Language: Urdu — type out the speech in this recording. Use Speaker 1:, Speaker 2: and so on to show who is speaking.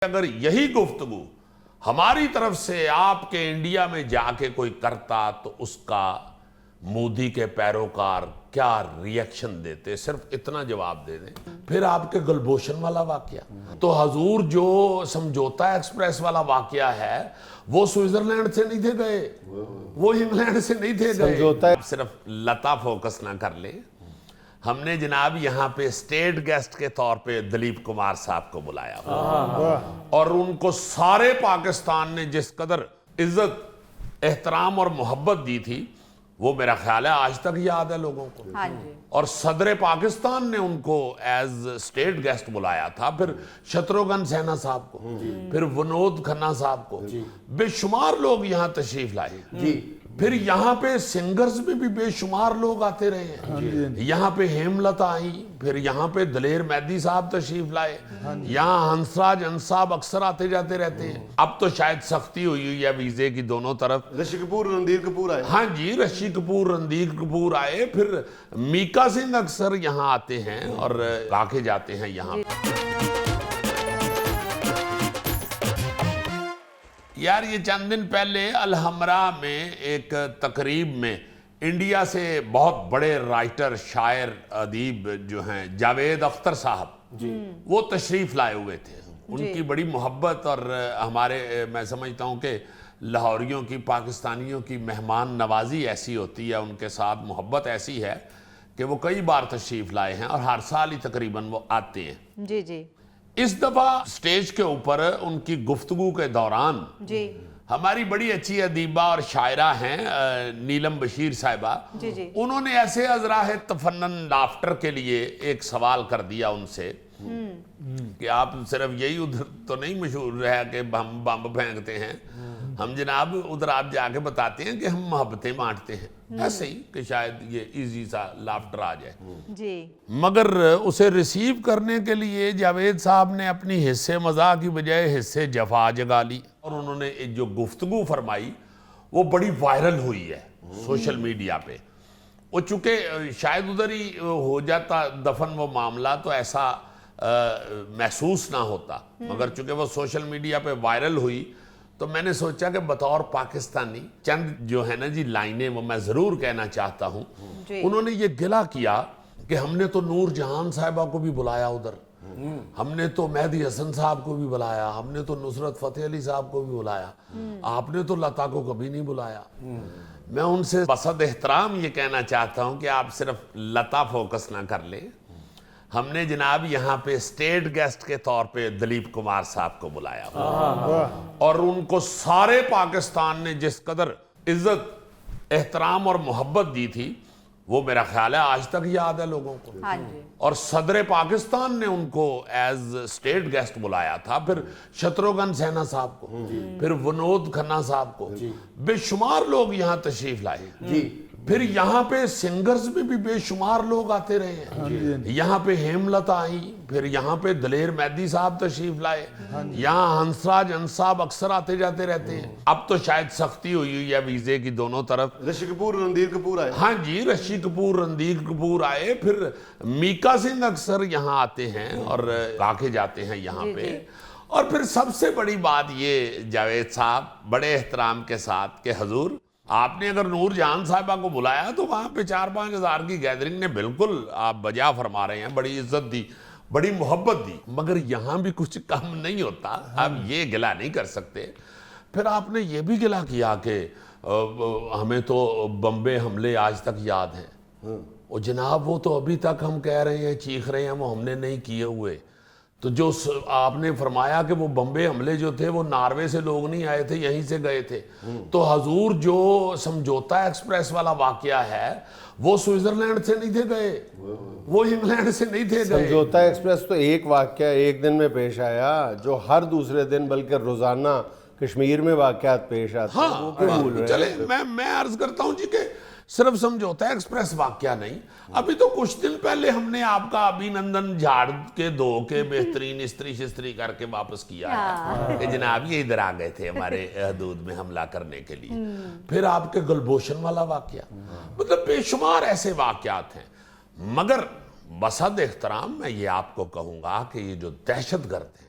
Speaker 1: اگر یہی گفتگو ہماری طرف سے آپ کے انڈیا میں جا کے کوئی کرتا تو اس کا مودی کے پیروکار کیا ریئیکشن دیتے؟ صرف اتنا جواب دے دیں۔ پھر آپ کے گلبوشن والا واقعہ تو حضور جو سمجھوتا ایکسپریس والا واقعہ ہے وہ سوئٹزرلینڈ سے نہیں تھے گئے، وہ انگلینڈ سے نہیں تھے گئے۔ صرف لتا فوکس نہ کر لیں، ہم نے جناب یہاں پہ اسٹیٹ گیسٹ کے طور پہ دلیپ کمار صاحب کو بلایا اور ان کو سارے پاکستان نے جس قدر عزت احترام اور محبت دی تھی وہ میرا خیال ہے آج تک یاد ہے لوگوں کو۔ اور صدر پاکستان نے ان کو ایز اسٹیٹ گیسٹ بلایا تھا، پھر شتروگھن سینہ صاحب کو، پھر ونود کھنہ صاحب کو، بے شمار لوگ یہاں تشریف لائے۔ پھر یہاں پہ سنگرز میں بھی بے شمار لوگ آتے رہے ہیں، یہاں پہ ہیملتا آئی، پھر یہاں پہ دلیر مہدی صاحب تشریف لائے، یہاں ہنسراج صاحب اکثر آتے جاتے رہتے ہیں۔ اب تو شاید سختی ہوئی ہے ویزے کی دونوں طرف۔
Speaker 2: رشی کپور رندھیر کپور آئے،
Speaker 1: ہاں جی، رشی کپور رندھیر کپور آئے، پھر میکا سنگھ اکثر یہاں آتے ہیں اور آ کے جاتے ہیں یہاں۔ یار یہ چند دن پہلے الحمرا میں ایک تقریب میں انڈیا سے بہت بڑے رائٹر، شاعر، ادیب جو ہیں جاوید اختر صاحب، وہ تشریف لائے ہوئے تھے۔ ان کی بڑی محبت اور ہمارے میں سمجھتا ہوں کہ لاہوریوں کی، پاکستانیوں کی مہمان نوازی ایسی ہوتی ہے، ان کے ساتھ محبت ایسی ہے کہ وہ کئی بار تشریف لائے ہیں اور ہر سال ہی تقریباً وہ آتے ہیں۔
Speaker 3: جی جی۔
Speaker 1: اس دفعہ سٹیج کے اوپر ان کی گفتگو کے دوران ہماری بڑی اچھی ادیبہ اور شاعرہ ہیں نیلم بشیر صاحبہ، انہوں نے ایسے ازراہ تفنن لافٹر کے لیے ایک سوال کر دیا ان سے کہ آپ صرف یہی ادھر تو نہیں مشہور ہے کہ ہم بمب پھینکتے ہیں، ہم جناب ادھر آپ جا کے بتاتے ہیں کہ ہم محبتیں بانٹتے ہیں، ایسے ہی کہ شاید یہ ایزی سا لافٹر آ جائے۔
Speaker 3: جی۔
Speaker 1: مگر اسے ریسیو کرنے کے لیے جاوید صاحب نے اپنی حصے مزاح کی بجائے حصے جفا جگا لی، اور انہوں نے جو گفتگو فرمائی وہ بڑی وائرل ہوئی ہے سوشل میڈیا پہ۔ وہ چونکہ شاید ادھر ہی ہو جاتا دفن وہ معاملہ تو ایسا محسوس نہ ہوتا، مگر چونکہ وہ سوشل میڈیا پہ وائرل ہوئی تو میں نے سوچا کہ بطور پاکستانی چند جو ہے نا جی لائنیں وہ میں ضرور کہنا چاہتا ہوں۔ انہوں نے یہ گلہ کیا کہ ہم نے تو نور جہان صاحبہ کو بھی بلایا ادھر، ہم نے تو مہدی حسن صاحب کو بھی بلایا، ہم نے تو نصرت فتح علی صاحب کو بھی بلایا، آپ نے تو لتا کو کبھی نہیں بلایا۔ میں ان سے بصد احترام یہ کہنا چاہتا ہوں کہ آپ صرف لتا فوکس نہ کر لیں، ہم نے جناب یہاں پہ اسٹیٹ گیسٹ کے طور پہ دلیپ کمار صاحب کو بلایا اور ان کو سارے پاکستان نے جس قدر عزت احترام اور محبت دی تھی وہ میرا خیال ہے آج تک یاد ہے لوگوں کو۔ اور صدر پاکستان نے ان کو ایز اسٹیٹ گیسٹ بلایا تھا، پھر شتروگھن سینہ صاحب کو، پھر ونود کھنہ صاحب کو، بے شمار لوگ یہاں تشریف لائے۔ پھر یہاں پہ سنگرز میں بھی بے شمار لوگ آتے رہے ہیں، یہاں پہ ہیملتا آئی، پھر یہاں پہ دلیر مہدی صاحب تشریف لائے، یہاں ہنسراج صاحب اکثر آتے جاتے رہتے ہیں۔ اب تو شاید سختی ہوئی ہے ویزے کی دونوں طرف۔
Speaker 2: رشی کپور رندھیر کپور آئے،
Speaker 1: ہاں جی، رشی کپور رندھیر کپور آئے، پھر میکا سنگھ اکثر یہاں آتے ہیں اور آ کے جاتے ہیں یہاں پہ۔ اور پھر سب سے بڑی بات یہ جاوید صاحب بڑے احترام کے ساتھ کہ حضور آپ نے اگر نور جہان صاحبہ کو بلایا تو وہاں پہ 4-5 ہزار کی گیدرنگ نے بالکل آپ بجا فرما رہے ہیں، بڑی عزت دی، بڑی محبت دی، مگر یہاں بھی کچھ کم نہیں ہوتا، آپ یہ گلہ نہیں کر سکتے۔ پھر آپ نے یہ بھی گلہ کیا کہ ہمیں تو بمبے حملے آج تک یاد ہیں، وہ جناب وہ تو ابھی تک ہم کہہ رہے ہیں، چیخ رہے ہیں وہ ہم نے نہیں کیے ہوئے۔ تو جو آپ نے فرمایا کہ وہ بمبے حملے جو تھے وہ ناروے سے لوگ نہیں آئے تھے، یہیں سے گئے تھے، تو حضور جو سمجھوتا ایکسپریس والا واقعہ ہے وہ سوئٹزرلینڈ سے نہیں تھے گئے، وہ انگلینڈ سے نہیں تھے گئے۔
Speaker 2: سمجھوتا ایکسپریس تو ایک واقعہ ایک دن میں پیش آیا جو ہر دوسرے دن بلکہ روزانہ کشمیر میں واقعات پیش آتے ہیں، وہ کیوں بھول رہے ہیں؟
Speaker 1: چلے میں عرض کرتا ہوں جی کہ صرف سمجھوتا ہے ایکسپریس واقعہ نہیں، ابھی تو کچھ دن پہلے ہم نے آپ کا ابھی نندن جھاڑ کے دو کے بہترین استری شستری کر کے واپس کیا ہے کہ جناب یہ ادھر آ گئے تھے ہمارے حدود میں حملہ کرنے کے لیے۔ پھر آپ کے گلبوشن والا واقعہ، مطلب بے شمار ایسے واقعات ہیں، مگر بصد احترام میں یہ آپ کو کہوں گا کہ یہ جو دہشت گرد ہیں